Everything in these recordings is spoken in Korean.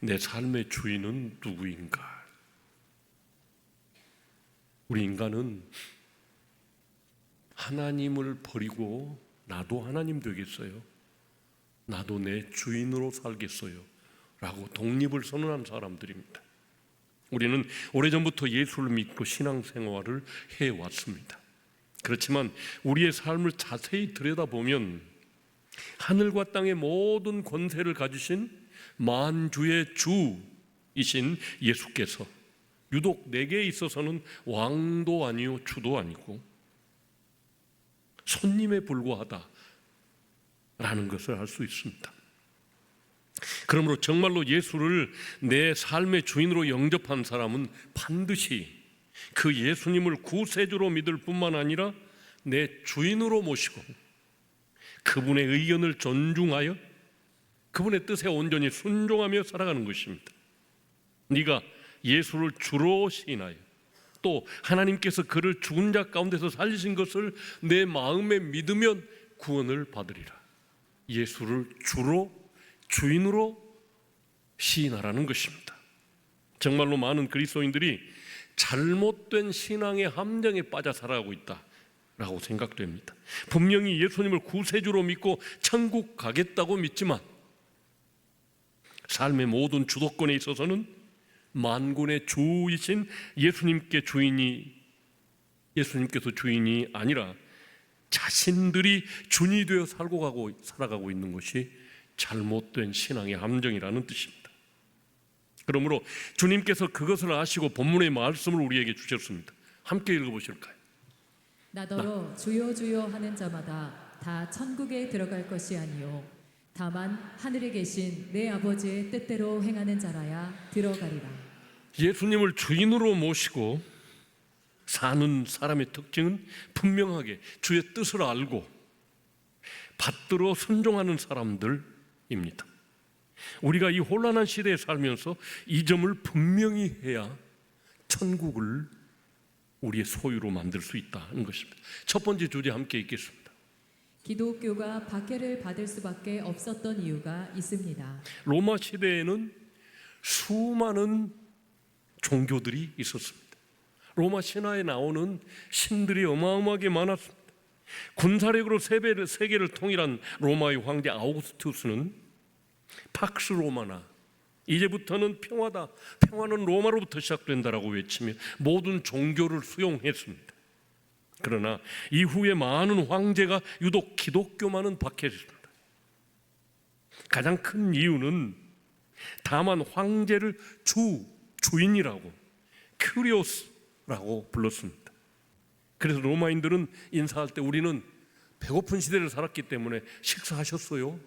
내 삶의 주인은 누구인가? 우리 인간은 하나님을 버리고 나도 하나님 되겠어요? 나도 내 주인으로 살겠어요? 라고 독립을 선언한 사람들입니다. 우리는 오래전부터 예수를 믿고 신앙생활을 해왔습니다. 그렇지만 우리의 삶을 자세히 들여다보면 하늘과 땅의 모든 권세를 가지신 만주의 주이신 예수께서 유독 내게 있어서는 왕도 아니요 주도 아니고 손님에 불과하다라는 것을 알 수 있습니다. 그러므로 정말로 예수를 내 삶의 주인으로 영접한 사람은 반드시 그 예수님을 구세주로 믿을 뿐만 아니라 내 주인으로 모시고 그분의 의견을 존중하여 그분의 뜻에 온전히 순종하며 살아가는 것입니다. 네가 예수를 주로 시인하여 또 하나님께서 그를 죽은 자 가운데서 살리신 것을 내 마음에 믿으면 구원을 받으리라. 예수를 주로 주인으로 시인하라는 것입니다. 정말로 많은 그리스도인들이 잘못된 신앙의 함정에 빠져 살아가고 있다라고 생각됩니다. 분명히 예수님을 구세주로 믿고 천국 가겠다고 믿지만 삶의 모든 주도권에 있어서는 만군의 주이신 예수님께서 주인이 아니라 자신들이 주인이 되어 살아가고 있는 것이 잘못된 신앙의 함정이라는 뜻입니다. 그러므로 주님께서 그것을 아시고 본문의 말씀을 우리에게 주셨습니다. 함께 읽어보실까요? 나더러 주여 주여 하는 자마다 다 천국에 들어갈 것이 아니요 다만 하늘에 계신 내 아버지의 뜻대로 행하는 자라야 들어가리라. 예수님을 주인으로 모시고 사는 사람의 특징은 분명하게 주의 뜻을 알고 받들어 순종하는 사람들입니다. 우리가 이 혼란한 시대에 살면서 이 점을 분명히 해야 천국을 우리의 소유로 만들 수 있다는 것입니다. 첫 번째 주제 함께 읽겠습니다. 기독교가 박해를 받을 수밖에 없었던 이유가 있습니다. 로마 시대에는 수많은 종교들이 있었습니다. 로마 신화에 나오는 신들이 어마어마하게 많았습니다. 군사력으로 세계를 통일한 로마의 황제 아우구스투스는 팍스 로마나 이제부터는 평화다, 평화는 로마로부터 시작된다라고 외치며 모든 종교를 수용했습니다. 그러나 이후에 많은 황제가 유독 기독교만은 박해했습니다. 가장 큰 이유는 다만 황제를 주인이라고 큐리오스라고 불렀습니다. 그래서 로마인들은 인사할 때 우리는 배고픈 시대를 살았기 때문에 식사하셨어요?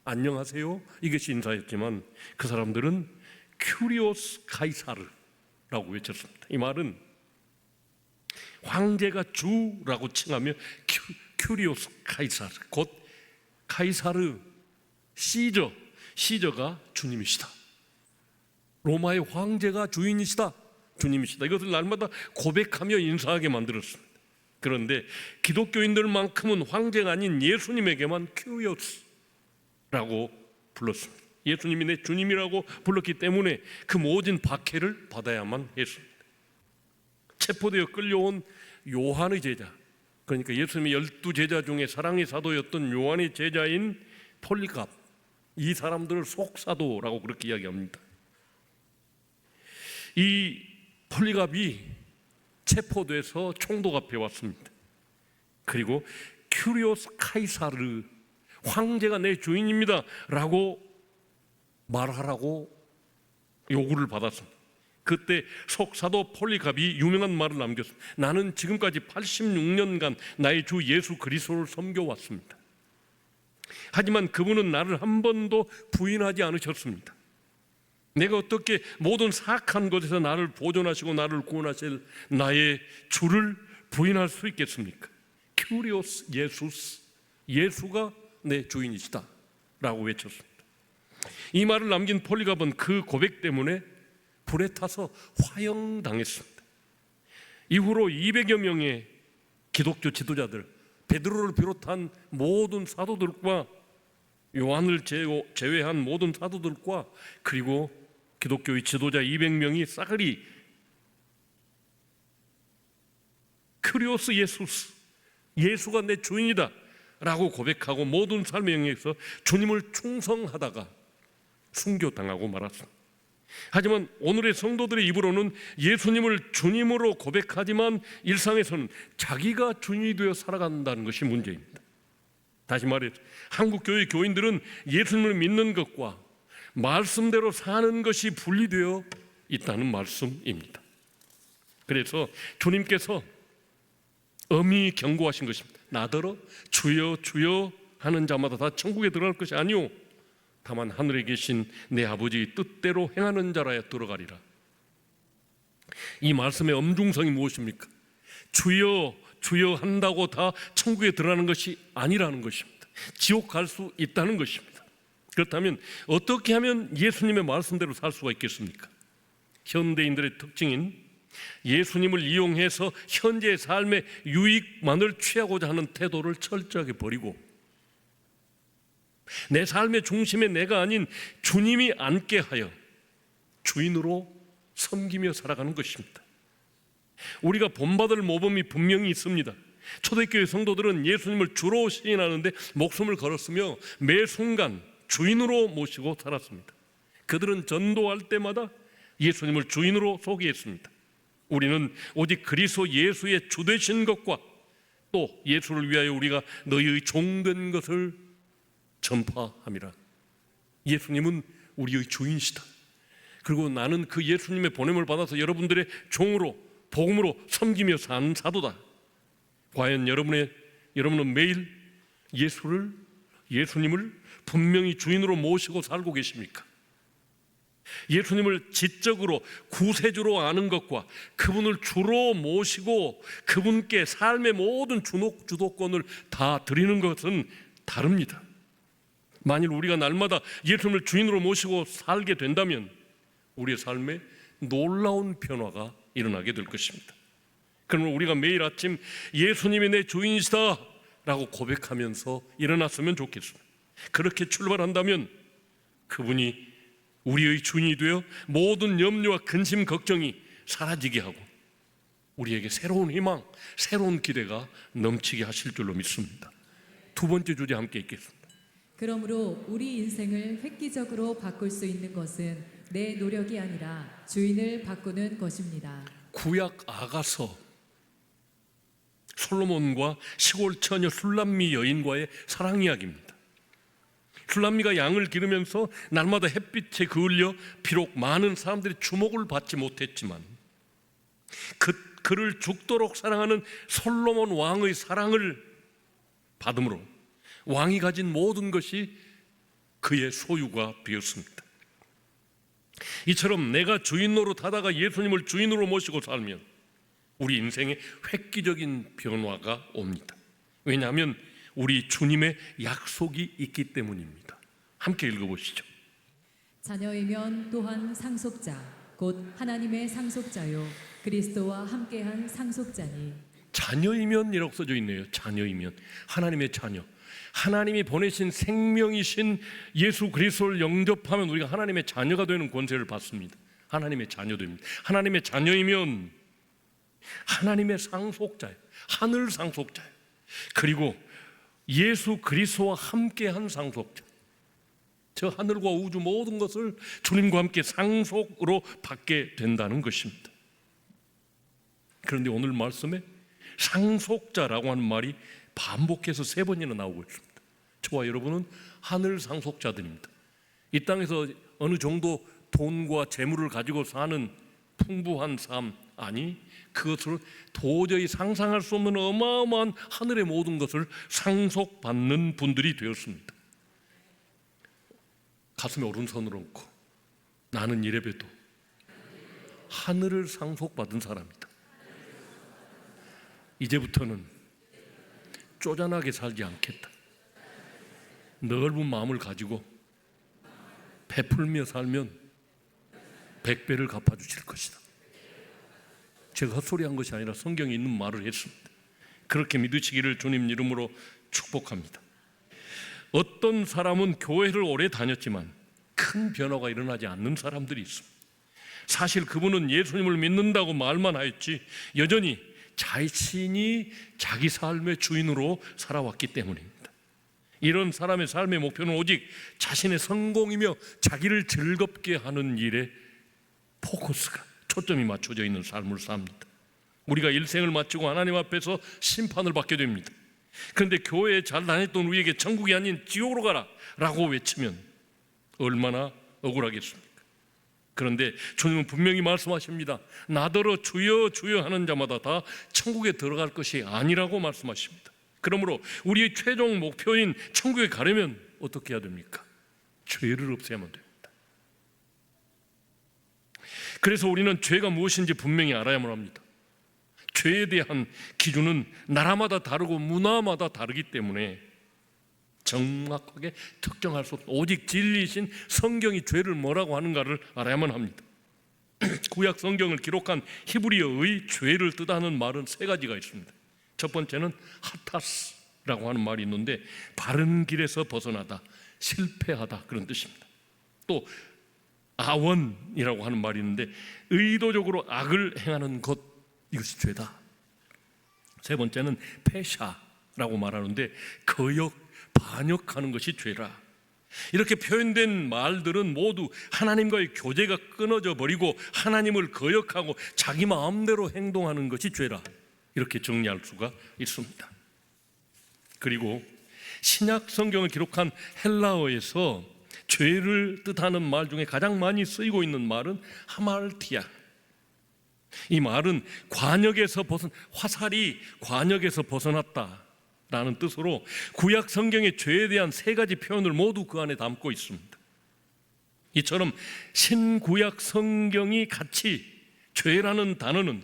안녕하세요? 이것이 인사였지만 그 사람들은 큐리오스 카이사르라고 외쳤습니다. 이 말은 황제가 주라고 칭하며 큐리오스 카이사르, 곧 카이사르 시저가 주님이시다. 로마의 황제가 주인이시다, 주님이시다. 이것을 날마다 고백하며 인사하게 만들었습니다. 그런데 기독교인들만큼은 황제가 아닌 예수님에게만 큐리오스라고 불렀습니다. 예수님이 내 주님이라고 불렀기 때문에 그 모든 박해를 받아야만 했습니다. 체포되어 끌려온 요한의 제자, 그러니까 예수님의 12제자 중에 사랑의 사도였던 요한의 제자인 폴리갑, 이 사람들을 속사도라고 그렇게 이야기합니다. 이 폴리갑이 체포돼서 총독 앞에 왔습니다. 그리고 큐리오스 카이사르, 황제가 내 주인입니다 라고 말하라고 요구를 받았습니다. 그때 속사도 폴리갑이 유명한 말을 남겼습니다. 나는 지금까지 86년간 나의 주 예수 그리스도를 섬겨왔습니다. 하지만 그분은 나를 한 번도 부인하지 않으셨습니다. 내가 어떻게 모든 사악한 것에서 나를 보존하시고 나를 구원하실 나의 주를 부인할 수 있겠습니까? 큐리오스 예수스, 예수가 내 주인이시다 라고 외쳤습니다. 이 말을 남긴 폴리갑은 그 고백 때문에 불에 타서 화형당했습니다. 이후로 200여 명의 기독교 지도자들, 베드로를 비롯한 모든 사도들과 요한을 제외한 모든 사도들과 그리고 기독교의 지도자 200명이 싸그리 크리오스 예수스, 예수가 내 주인이다 라고 고백하고 모든 삶의 영역에서 주님을 충성하다가 순교당하고 말았습니다. 하지만 오늘의 성도들의 입으로는 예수님을 주님으로 고백하지만 일상에서는 자기가 주인이 되어 살아간다는 것이 문제입니다. 다시 말해서 한국 교회 교인들은 예수님을 믿는 것과 말씀대로 사는 것이 분리되어 있다는 말씀입니다. 그래서 주님께서 엄히 경고하신 것입니다. 나더러 주여 주여 하는 자마다 다 천국에 들어갈 것이 아니오 다만 하늘에 계신 내 아버지의 뜻대로 행하는 자라야 들어가리라. 이 말씀의 엄중성이 무엇입니까? 주여 주여 한다고 다 천국에 들어가는 것이 아니라는 것입니다. 지옥 갈 수 있다는 것입니다. 그렇다면 어떻게 하면 예수님의 말씀대로 살 수가 있겠습니까? 현대인들의 특징인 예수님을 이용해서 현재의 삶의 유익만을 취하고자 하는 태도를 철저하게 버리고 내 삶의 중심에 내가 아닌 주님이 앉게 하여 주인으로 섬기며 살아가는 것입니다. 우리가 본받을 모범이 분명히 있습니다. 초대교회 성도들은 예수님을 주로 시인하는데 목숨을 걸었으며 매 순간 주인으로 모시고 살았습니다. 그들은 전도할 때마다 예수님을 주인으로 소개했습니다. 우리는 오직 그리스도 예수의 주 되신 것과 또 예수를 위하여 우리가 너희의 종된 것을 전파함이라. 예수님은 우리의 주인이시다. 그리고 나는 그 예수님의 보냄을 받아서 여러분들의 종으로 복음으로 섬기며 사는 사도다. 과연 여러분은 매일 예수님을 분명히 주인으로 모시고 살고 계십니까? 예수님을 지적으로 구세주로 아는 것과 그분을 주로 모시고 그분께 삶의 모든 주도권을 다 드리는 것은 다릅니다. 만일 우리가 날마다 예수님을 주인으로 모시고 살게 된다면 우리의 삶에 놀라운 변화가 일어나게 될 것입니다. 그러면 우리가 매일 아침 예수님이 내 주인이시다 라고 고백하면서 일어났으면 좋겠습니다. 그렇게 출발한다면 그분이 우리의 주인이 되어 모든 염려와 근심, 걱정이 사라지게 하고 우리에게 새로운 희망, 새로운 기대가 넘치게 하실 줄로 믿습니다. 두 번째 주제 함께 읽겠습니다. 그러므로 우리 인생을 획기적으로 바꿀 수 있는 것은 내 노력이 아니라 주인을 바꾸는 것입니다. 구약 아가서 솔로몬과 시골 처녀 술람미 여인과의 사랑 이야기입니다. 술람미가 양을 기르면서 날마다 햇빛에 그을려 비록 많은 사람들이 주목을 받지 못했지만 그를 죽도록 사랑하는 솔로몬 왕의 사랑을 받음으로 왕이 가진 모든 것이 그의 소유가 되었습니다. 이처럼 내가 주인 노릇하다가 예수님을 주인으로 모시고 살면 우리 인생에 획기적인 변화가 옵니다. 왜냐하면 우리 주님의 약속이 있기 때문입니다. 함께 읽어보시죠. 자녀이면 또한 상속자 곧 하나님의 상속자요 그리스도와 함께한 상속자니. 자녀이면이라고 써져 있네요. 자녀이면 하나님의 자녀, 하나님이 보내신 생명이신 예수 그리스도를 영접하면 우리가 하나님의 자녀가 되는 권세를 받습니다. 하나님의 자녀됩니다. 하나님의 자녀이면 하나님의 상속자예요. 하늘 상속자예요. 그리고 예수 그리스도와 함께한 상속자. 저 하늘과 우주 모든 것을 주님과 함께 상속으로 받게 된다는 것입니다. 그런데 오늘 말씀에 상속자라고 하는 말이 반복해서 3번이나 나오고 있습니다. 저와 여러분은 하늘 상속자들입니다. 이 땅에서 어느 정도 돈과 재물을 가지고 사는 풍부한 삶, 아니 그것을 도저히 상상할 수 없는 어마어마한 하늘의 모든 것을 상속받는 분들이 되었습니다. 가슴에 오른손을 얹고 나는 이래봬도 하늘을 상속받은 사람이다. 이제부터는 쪼잔하게 살지 않겠다. 넓은 마음을 가지고 베풀며 살면 100배를 갚아주실 것이다. 제가 헛소리한 것이 아니라 성경에 있는 말을 했습니다. 그렇게 믿으시기를 주님 이름으로 축복합니다. 어떤 사람은 교회를 오래 다녔지만 큰 변화가 일어나지 않는 사람들이 있습니다. 사실 그분은 예수님을 믿는다고 말만 하였지 여전히 자신이 자기 삶의 주인으로 살아왔기 때문입니다. 이런 사람의 삶의 목표는 오직 자신의 성공이며 자기를 즐겁게 하는 일에 포커스가, 초점이 맞춰져 있는 삶을 삽니다. 우리가 일생을 마치고 하나님 앞에서 심판을 받게 됩니다. 그런데 교회에 잘 다녔던 우리에게 천국이 아닌 지옥으로 가라 라고 외치면 얼마나 억울하겠습니까? 그런데 주님은 분명히 말씀하십니다. 나더러 주여 주여 하는 자마다 다 천국에 들어갈 것이 아니라고 말씀하십니다. 그러므로 우리의 최종 목표인 천국에 가려면 어떻게 해야 됩니까? 죄를 없애야만 됩니다. 그래서 우리는 죄가 무엇인지 분명히 알아야만 합니다. 죄에 대한 기준은 나라마다 다르고 문화마다 다르기 때문에 정확하게 특정할 수 없고 오직 진리이신 성경이 죄를 뭐라고 하는가를 알아야만 합니다. 구약 성경을 기록한 히브리어의 죄를 뜻하는 말은 세 가지가 있습니다. 첫 번째는 하타스라고 하는 말이 있는데 바른 길에서 벗어나다, 실패하다 그런 뜻입니다. 또 아원이라고 하는 말이 있는데 의도적으로 악을 행하는 것, 이것이 죄다. 세 번째는 페샤라고 말하는데 거역, 반역하는 것이 죄라. 이렇게 표현된 말들은 모두 하나님과의 교제가 끊어져 버리고 하나님을 거역하고 자기 마음대로 행동하는 것이 죄라. 이렇게 정리할 수가 있습니다. 그리고 신약 성경을 기록한 헬라어에서 죄를 뜻하는 말 중에 가장 많이 쓰이고 있는 말은 하말티아. 이 말은 관역에서 화살이 관역에서 벗어났다라는 뜻으로 구약 성경의 죄에 대한 세 가지 표현을 모두 그 안에 담고 있습니다. 이처럼 신구약 성경이 같이 죄라는 단어는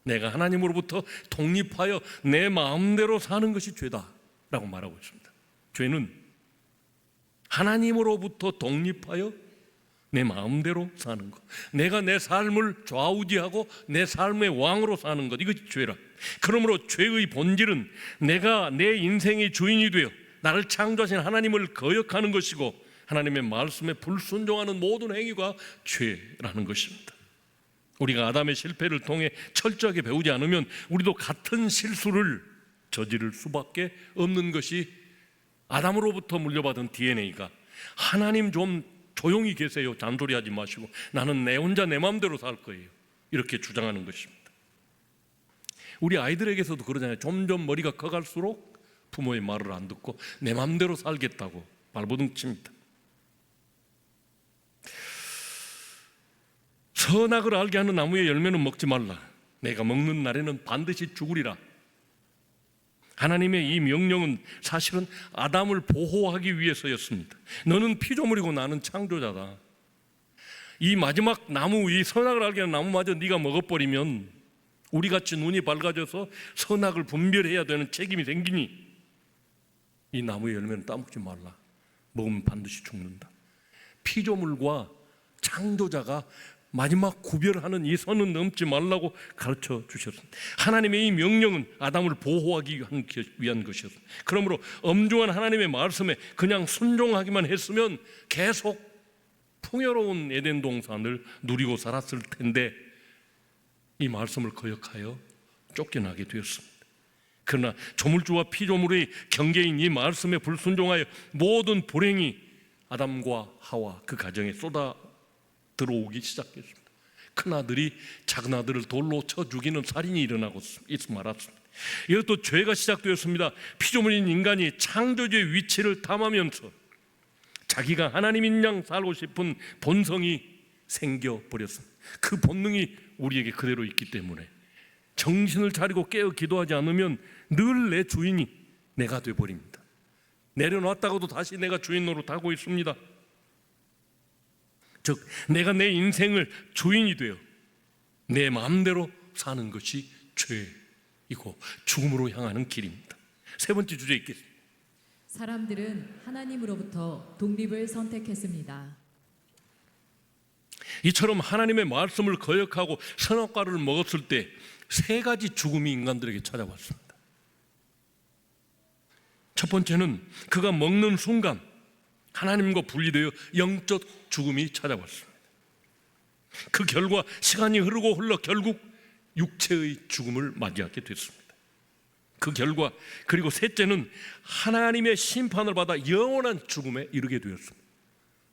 내가 하나님으로부터 독립하여 내 마음대로 사는 것이 죄다라고 말하고 있습니다. 죄는 하나님으로부터 독립하여 내 마음대로 사는 것, 내가 내 삶을 좌우지하고 내 삶의 왕으로 사는 것, 이것이 죄라. 그러므로 죄의 본질은 내가 내 인생의 주인이 되어 나를 창조하신 하나님을 거역하는 것이고 하나님의 말씀에 불순종하는 모든 행위가 죄라는 것입니다. 우리가 아담의 실패를 통해 철저하게 배우지 않으면 우리도 같은 실수를 저지를 수밖에 없는 것이 아담으로부터 물려받은 DNA가 하나님 좀 조용히 계세요, 잔소리하지 마시고 나는 내 혼자 내 마음대로 살 거예요, 이렇게 주장하는 것입니다. 우리 아이들에게서도 그러잖아요. 점점 머리가 커갈수록 부모의 말을 안 듣고 내 마음대로 살겠다고 발버둥칩니다. 선악을 알게 하는 나무의 열매는 먹지 말라. 내가 먹는 날에는 반드시 죽으리라. 하나님의 이 명령은 사실은 아담을 보호하기 위해서였습니다. 너는 피조물이고 나는 창조자다. 이 마지막 나무, 이 선악을 알게 하는 나무마저 네가 먹어버리면 우리같이 눈이 밝아져서 선악을 분별해야 되는 책임이 생기니 이 나무의 열매는 따먹지 말라. 먹으면 반드시 죽는다. 피조물과 창조자가 마지막 구별하는 이 선은 넘지 말라고 가르쳐 주셨습니다. 하나님의 이 명령은 아담을 보호하기 위한 것이었습니다. 그러므로 엄중한 하나님의 말씀에 그냥 순종하기만 했으면 계속 풍요로운 에덴 동산을 누리고 살았을 텐데 이 말씀을 거역하여 쫓겨나게 되었습니다. 그러나 조물주와 피조물의 경계인 이 말씀에 불순종하여 모든 불행이 아담과 하와 그 가정에 쏟아 들어오기 시작했습니다. 큰아들이 작은아들을 돌로 쳐 죽이는 살인이 일어나고 말았습니다. 이것도 죄가 시작되었습니다. 피조물인 인간이 창조주의 위치를 탐하면서 자기가 하나님인 양 살고 싶은 본성이 생겨버렸습니다. 그 본능이 우리에게 그대로 있기 때문에 정신을 차리고 깨어 기도하지 않으면 늘 내 주인이 내가 되어버립니다. 내려놨다가도 다시 내가 주인 노릇하고 있습니다. 즉 내가 내 인생을 주인이 되어 내 마음대로 사는 것이 죄이고 죽음으로 향하는 길입니다. 세 번째 주제 있겠습니다. 사람들은 하나님으로부터 독립을 선택했습니다. 이처럼 하나님의 말씀을 거역하고 선악과를 먹었을 때 세 가지 죽음이 인간들에게 찾아왔습니다. 첫 번째는 그가 먹는 순간 하나님과 분리되어 영적 죽음이 찾아왔습니다. 그 결과 시간이 흐르고 흘러 결국 육체의 죽음을 맞이하게 됐습니다. 그 결과 그리고 셋째는 하나님의 심판을 받아 영원한 죽음에 이르게 되었습니다.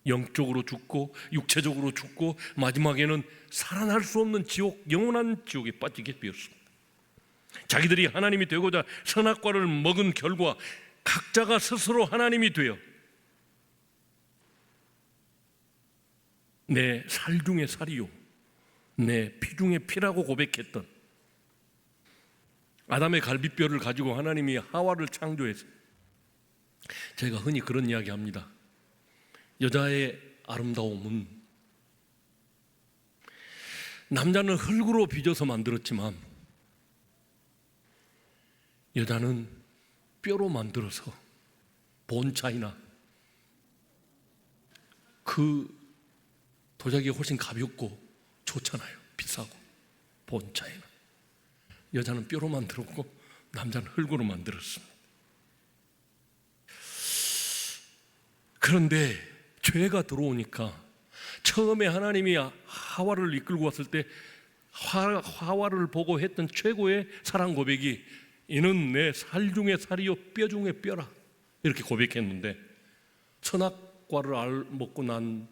영적으로 죽고 육체적으로 죽고 마지막에는 살아날 수 없는 지옥, 영원한 지옥에 빠지게 되었습니다. 자기들이 하나님이 되고자 선악과를 먹은 결과 각자가 스스로 하나님이 되어 내 살 중에 살이요 내 피 중에 피라고 고백했던 아담의 갈비뼈를 가지고 하나님이 하와를 창조했어요. 제가 흔히 그런 이야기 합니다. 여자의 아름다움은 남자는 흙으로 빚어서 만들었지만 여자는 뼈로 만들어서 본차이나 그 도자기가 훨씬 가볍고 좋잖아요. 비싸고 본차이나 여자는 뼈로 만들었고 남자는 흙으로 만들었습니다. 그런데 죄가 들어오니까 처음에 하나님이 하와를 이끌고 왔을 때 하와를 보고 했던 최고의 사랑 고백이 이는 내 살 중에 살이요 뼈 중에 뼈라 이렇게 고백했는데 선악과를 먹고 난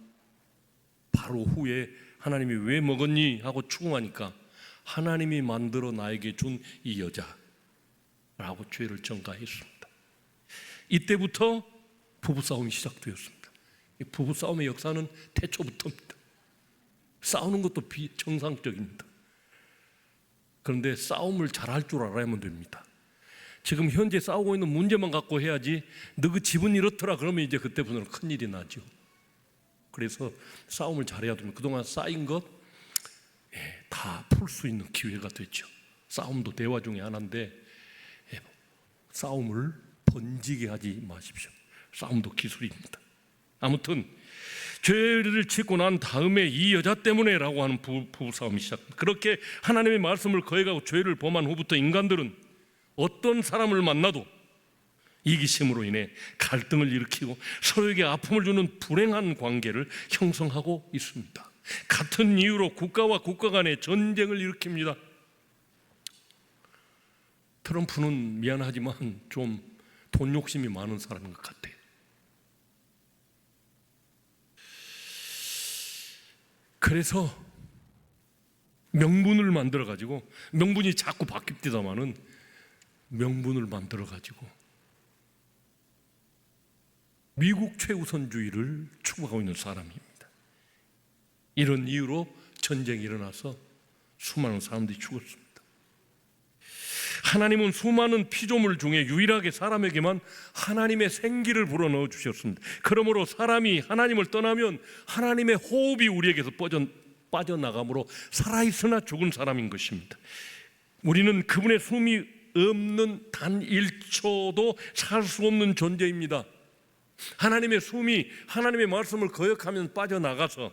바로 후에 하나님이 왜 먹었니 하고 추궁하니까 하나님이 만들어 나에게 준 이 여자라고 죄를 전가했습니다. 이때부터 부부싸움이 시작되었습니다. 이 부부싸움의 역사는 태초부터입니다. 싸우는 것도 비정상적입니다. 그런데 싸움을 잘할 줄 알아야만 됩니다. 지금 현재 싸우고 있는 문제만 갖고 해야지 너 그 집은 이렇더라 그러면 이제 그때부터는 큰일이 나죠. 그래서 싸움을 잘해야 됩니다. 그동안 쌓인 것 다 풀 수 있는 기회가 되죠. 싸움도 대화 중에 하나인데 싸움을 번지게 하지 마십시오. 싸움도 기술입니다. 아무튼 죄를 짓고 난 다음에 이 여자 때문에 라고 하는 부부싸움이 시작합니다. 그렇게 하나님의 말씀을 거역하고 죄를 범한 후부터 인간들은 어떤 사람을 만나도 이기심으로 인해 갈등을 일으키고 서로에게 아픔을 주는 불행한 관계를 형성하고 있습니다. 같은 이유로 국가와 국가 간의 전쟁을 일으킵니다. 트럼프는 미안하지만 좀 돈 욕심이 많은 사람인 것 같아요. 그래서 명분을 만들어 가지고 명분이 자꾸 바뀝니다마는 명분을 만들어 가지고 미국 최우선주의를 추구하고 있는 사람입니다. 이런 이유로 전쟁이 일어나서 수많은 사람들이 죽었습니다. 하나님은 수많은 피조물 중에 유일하게 사람에게만 하나님의 생기를 불어넣어 주셨습니다. 그러므로 사람이 하나님을 떠나면 하나님의 호흡이 우리에게서 빠져나가므로 살아있으나 죽은 사람인 것입니다. 우리는 그분의 숨이 없는 단 1초도 살 수 없는 존재입니다. 하나님의 숨이 하나님의 말씀을 거역하면 빠져나가서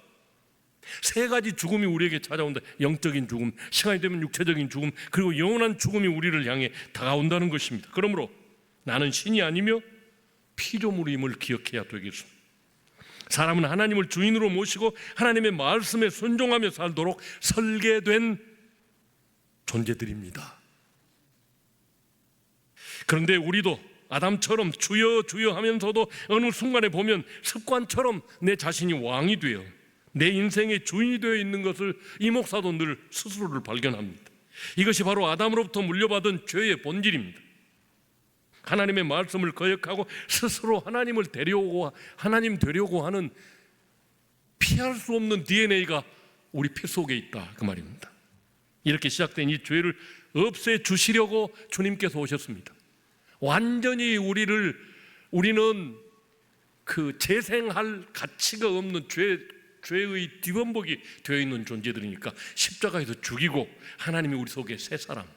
세 가지 죽음이 우리에게 찾아온다. 영적인 죽음, 시간이 되면 육체적인 죽음, 그리고 영원한 죽음이 우리를 향해 다가온다는 것입니다. 그러므로 나는 신이 아니며 피조물임을 기억해야 되겠습니다. 사람은 하나님을 주인으로 모시고 하나님의 말씀에 순종하며 살도록 설계된 존재들입니다. 그런데 우리도 아담처럼 주여 주여 하면서도 어느 순간에 보면 습관처럼 내 자신이 왕이 되어 내 인생의 주인이 되어 있는 것을 이 목사도 늘 스스로를 발견합니다. 이것이 바로 아담으로부터 물려받은 죄의 본질입니다. 하나님의 말씀을 거역하고 스스로 하나님을 하나님 되려고 하는 피할 수 없는 DNA가 우리 피 속에 있다 그 말입니다. 이렇게 시작된 이 죄를 없애주시려고 주님께서 오셨습니다. 완전히 우리는 그 재생할 가치가 없는 죄의 뒤범벅이 되어 있는 존재들이니까 십자가에서 죽이고 하나님이 우리 속에 새 사람을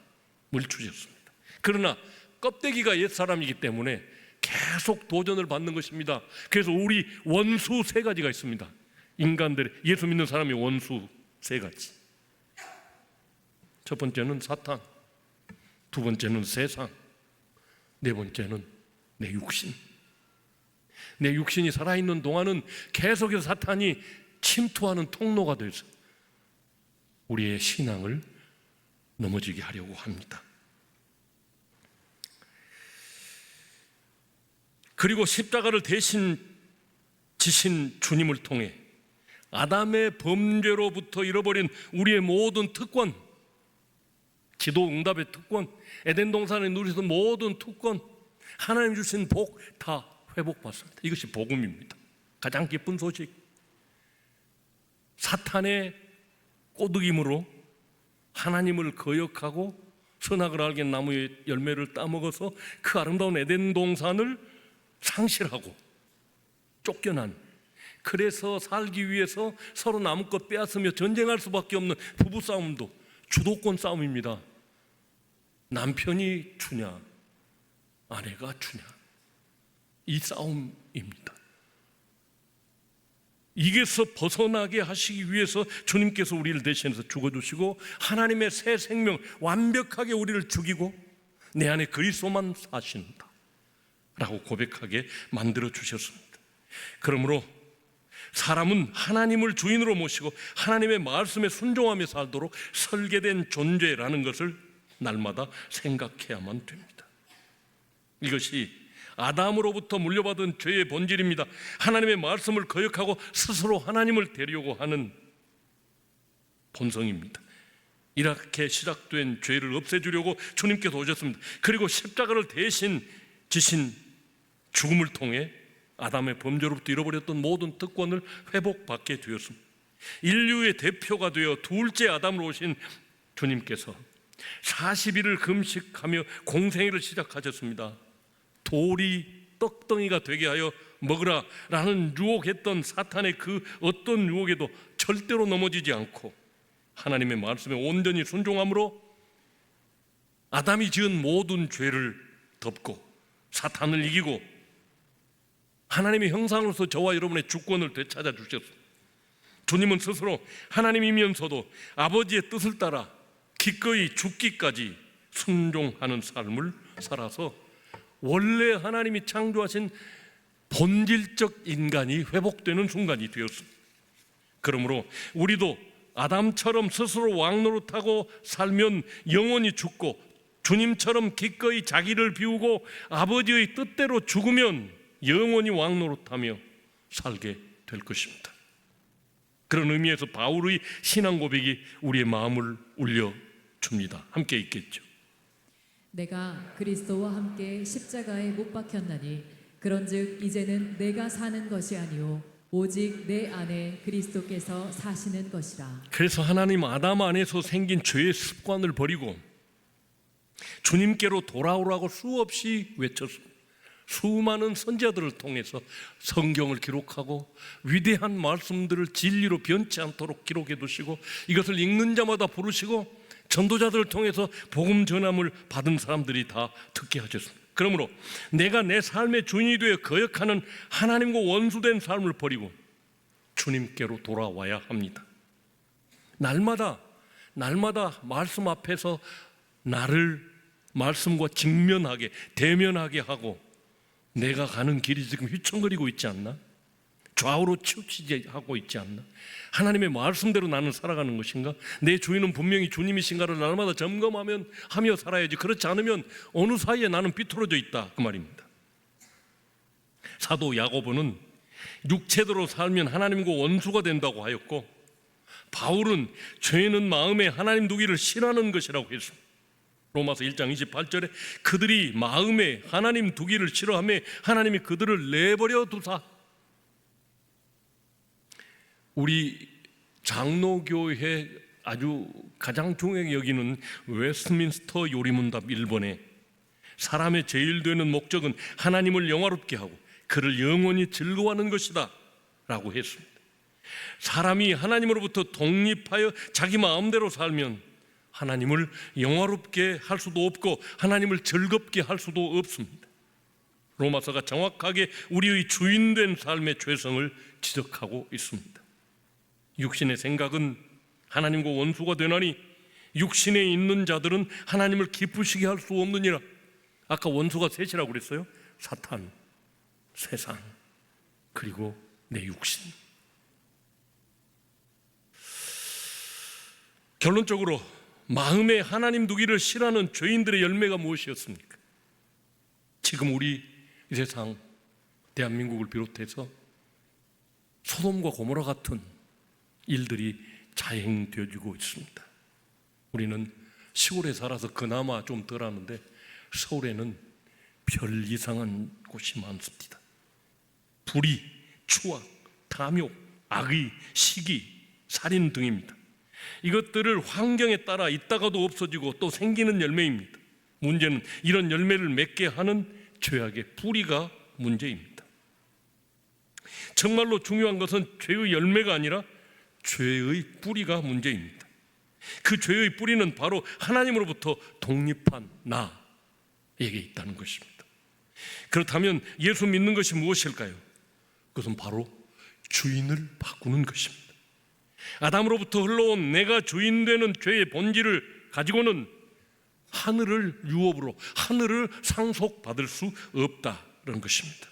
주셨습니다. 그러나 껍데기가 옛사람이기 때문에 계속 도전을 받는 것입니다. 그래서 우리 원수 세 가지가 있습니다. 인간들, 예수 믿는 사람이 원수 세 가지. 첫 번째는 사탄, 두 번째는 세상, 네 번째는 내 육신. 내 육신이 살아있는 동안은 계속해서 사탄이 침투하는 통로가 돼서 우리의 신앙을 넘어지게 하려고 합니다. 그리고 십자가를 대신 지신 주님을 통해 아담의 범죄로부터 잃어버린 우리의 모든 특권, 기도 응답의 특권, 에덴 동산에 누리던 모든 특권, 하나님 주신 복 다 회복받습니다. 이것이 복음입니다. 가장 기쁜 소식. 사탄의 꼬드김으로 하나님을 거역하고 선악을 알게 나무의 열매를 따먹어서 그 아름다운 에덴 동산을 상실하고 쫓겨난, 그래서 살기 위해서 서로 남은 것 빼앗으며 전쟁할 수밖에 없는 부부싸움도 주도권 싸움입니다. 남편이 주냐 아내가 주냐, 이 싸움입니다. 이게서 벗어나게 하시기 위해서 주님께서 우리를 대신해서 죽어주시고 하나님의 새 생명, 완벽하게 우리를 죽이고 내 안에 그리스도만 사신다 라고 고백하게 만들어 주셨습니다. 그러므로 사람은 하나님을 주인으로 모시고 하나님의 말씀에 순종하며 살도록 설계된 존재라는 것을 날마다 생각해야만 됩니다. 이것이 아담으로부터 물려받은 죄의 본질입니다. 하나님의 말씀을 거역하고 스스로 하나님을 되려고 하는 본성입니다. 이렇게 시작된 죄를 없애주려고 주님께서 오셨습니다. 그리고 십자가를 대신 지신 죽음을 통해 아담의 범죄로부터 잃어버렸던 모든 특권을 회복받게 되었습니다. 인류의 대표가 되어 둘째 아담으로 오신 주님께서 40일을 금식하며 공생애를 시작하셨습니다. 돌이 떡덩이가 되게 하여 먹으라 라는 유혹했던 사탄의 그 어떤 유혹에도 절대로 넘어지지 않고 하나님의 말씀에 온전히 순종함으로 아담이 지은 모든 죄를 덮고 사탄을 이기고 하나님의 형상으로서 저와 여러분의 주권을 되찾아 주셨습니다. 주님은 스스로 하나님이면서도 아버지의 뜻을 따라 기꺼이 죽기까지 순종하는 삶을 살아서 원래 하나님이 창조하신 본질적 인간이 회복되는 순간이 되었습니다. 그러므로 우리도 아담처럼 스스로 왕노릇하고 살면 영원히 죽고, 주님처럼 기꺼이 자기를 비우고 아버지의 뜻대로 죽으면 영원히 왕노릇하며 살게 될 것입니다. 그런 의미에서 바울의 신앙 고백이 우리의 마음을 울려줍니다. 함께 읽겠죠. 내가 그리스도와 함께 십자가에 못 박혔나니 그런즉 이제는 내가 사는 것이 아니요 오직 내 안에 그리스도께서 사시는 것이라. 그래서 하나님 아담 안에서 생긴 죄의 습관을 버리고 주님께로 돌아오라고 수없이 외쳤습니다. 수많은 선지자들을 통해서 성경을 기록하고 위대한 말씀들을 진리로 변치 않도록 기록해 두시고 이것을 읽는 자마다 부르시고 전도자들을 통해서 복음 전함을 받은 사람들이 다 듣게 하셨습니다. 그러므로 내가 내 삶의 주인이 되어 거역하는 하나님과 원수된 삶을 버리고 주님께로 돌아와야 합니다. 날마다 말씀 앞에서 나를 말씀과 직면하게 대면하게 하고 내가 가는 길이 지금 휘청거리고 있지 않나? 좌우로 치우치지 하고 있지 않나? 하나님의 말씀대로 나는 살아가는 것인가? 내 주인은 분명히 주님이신가를 날마다 점검하며 살아야지. 그렇지 않으면 어느 사이에 나는 비틀어져 있다 그 말입니다. 사도 야고보는 육체대로 살면 하나님과 원수가 된다고 하였고, 바울은 죄는 마음에 하나님 두기를 싫어하는 것이라고 했습니다. 로마서 1장 28절에 그들이 마음에 하나님 두기를 싫어하며 하나님이 그들을 내버려 두사. 우리 장로교회 아주 가장 중요하게 여기는 웨스트민스터 요리문답 1번에 사람의 제일 되는 목적은 하나님을 영화롭게 하고 그를 영원히 즐거워하는 것이다 라고 했습니다. 사람이 하나님으로부터 독립하여 자기 마음대로 살면 하나님을 영화롭게 할 수도 없고 하나님을 즐겁게 할 수도 없습니다. 로마서가 정확하게 우리의 주인된 삶의 죄성을 지적하고 있습니다. 육신의 생각은 하나님과 원수가 되나니 육신에 있는 자들은 하나님을 기쁘시게 할 수 없느니라. 아까 원수가 셋이라고 그랬어요. 사탄, 세상, 그리고 내 육신. 결론적으로 마음에 하나님 두기를 싫어하는 죄인들의 열매가 무엇이었습니까? 지금 우리 이 세상 대한민국을 비롯해서 소돔과 고모라 같은 일들이 자행되어지고 있습니다. 우리는 시골에 살아서 그나마 좀 덜하는데 서울에는 별 이상한 곳이 많습니다. 불의, 추악, 탐욕, 악의, 시기, 살인 등입니다. 이것들을 환경에 따라 있다가도 없어지고 또 생기는 열매입니다. 문제는 이런 열매를 맺게 하는 죄악의 뿌리가 문제입니다. 정말로 중요한 것은 죄의 열매가 아니라 죄의 뿌리가 문제입니다. 그 죄의 뿌리는 바로 하나님으로부터 독립한 나에게 있다는 것입니다. 그렇다면 예수 믿는 것이 무엇일까요? 그것은 바로 주인을 바꾸는 것입니다. 아담으로부터 흘러온 내가 주인 되는 죄의 본질을 가지고는 하늘을 유업으로, 하늘을 상속받을 수 없다는 것입니다.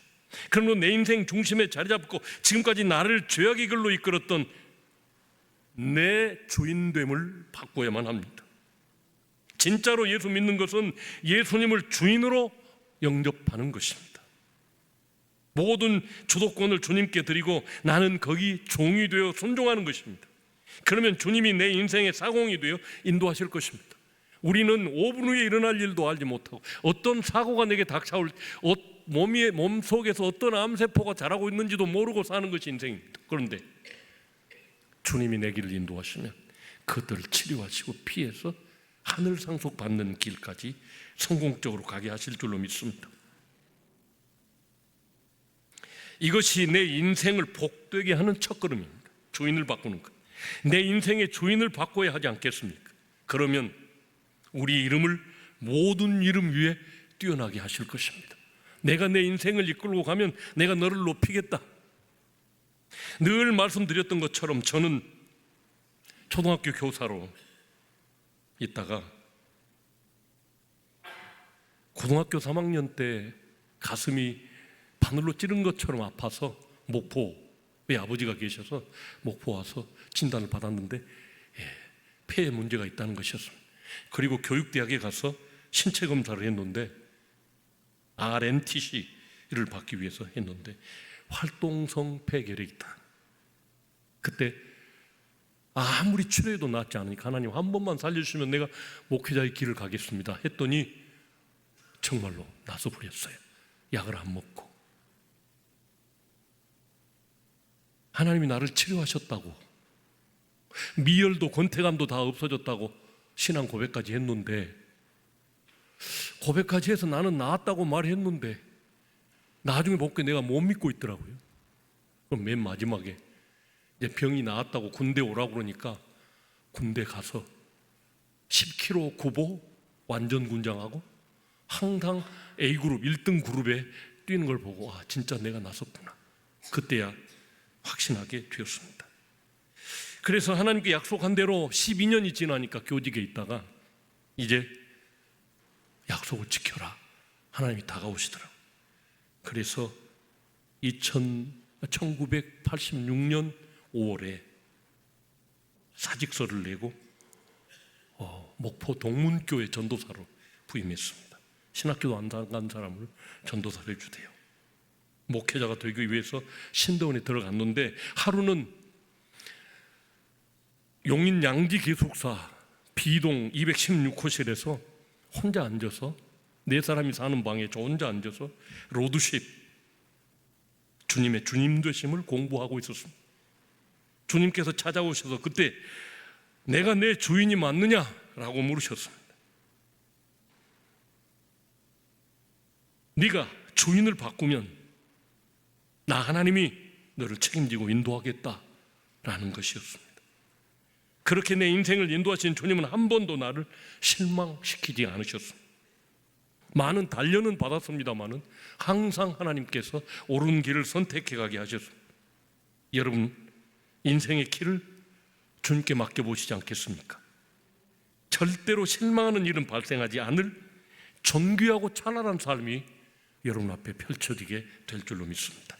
그러므로 내 인생 중심에 자리 잡고 지금까지 나를 죄악의 길로 이끌었던 내 주인됨을 바꿔야만 합니다. 진짜로 예수 믿는 것은 예수님을 주인으로 영접하는 것입니다. 모든 주도권을 주님께 드리고 나는 거기 종이 되어 순종하는 것입니다. 그러면 주님이 내 인생의 사공이 되어 인도하실 것입니다. 우리는 5분 후에 일어날 일도 알지 못하고 어떤 사고가 내게 닥쳐올, 몸속에서 어떤 암세포가 자라고 있는지도 모르고 사는 것이 인생입니다. 그런데 주님이 내 길을 인도하시면 그들을 치료하시고 피해서 하늘 상속 받는 길까지 성공적으로 가게 하실 줄로 믿습니다. 이것이 내 인생을 복되게 하는 첫걸음입니다. 주인을 바꾸는 것. 내 인생의 주인을 바꿔야 하지 않겠습니까? 그러면 우리 이름을 모든 이름 위에 뛰어나게 하실 것입니다. 내가 내 인생을 이끌고 가면 내가 너를 높이겠다. 늘 말씀드렸던 것처럼 저는 초등학교 교사로 있다가 고등학교 3학년 때 가슴이 바늘로 찌른 것처럼 아파서 목포에 아버지가 계셔서 목포 와서 진단을 받았는데 폐에 문제가 있다는 것이었습니다. 그리고 교육대학에 가서 신체 검사를 했는데 RNTC를 받기 위해서 했는데 활동성 폐결핵이다. 그때 아무리 치료해도 낫지 않으니까 하나님 한 번만 살려주시면 내가 목회자의 길을 가겠습니다 했더니 정말로 나서 버렸어요. 약을 안 먹고. 하나님이 나를 치료하셨다고, 미열도 권태감도 다 없어졌다고 신앙 고백까지 했는데, 고백까지 해서 나는 나았다고 말했는데 나중에 보니까 내가 못 믿고 있더라고요. 그럼 맨 마지막에 이제 병이 나았다고 군대 오라고 그러니까 군대 가서 10kg 구보 완전 군장하고 항상 A그룹 1등 그룹에 뛰는 걸 보고 진짜 내가 나섰구나. 그때야 확신하게 되었습니다. 그래서 하나님께 약속한 대로 12년이 지나니까 교직에 있다가 이제 약속을 지켜라. 하나님이 다가오시더라고요. 그래서 1986년 5월에 사직서를 내고 목포 동문교회 전도사로 부임했습니다. 신학교도 안 간 사람을 전도사를 해주대요. 목회자가 되기 위해서 신대원에 들어갔는데 하루는 용인 양지 기숙사 B동 216호실에서 혼자 앉아서 4사람이 사는 방에 저 혼자 앉아서 로드십 주님의 주님 되심을 공부하고 있었습니다. 주님께서 찾아오셔서 그때 내가 내 주인이 맞느냐라고 물으셨습니다. 네가 주인을 바꾸면 나 하나님이 너를 책임지고 인도하겠다라는 것이었습니다. 그렇게 내 인생을 인도하신 주님은 한 번도 나를 실망시키지 않으셨습니다. 많은 단련은 받았습니다마는 항상 하나님께서 옳은 길을 선택해 가게 하셨습니다. 여러분 인생의 길을 주님께 맡겨보시지 않겠습니까? 절대로 실망하는 일은 발생하지 않을 존귀하고 찬란한 삶이 여러분 앞에 펼쳐지게 될 줄로 믿습니다.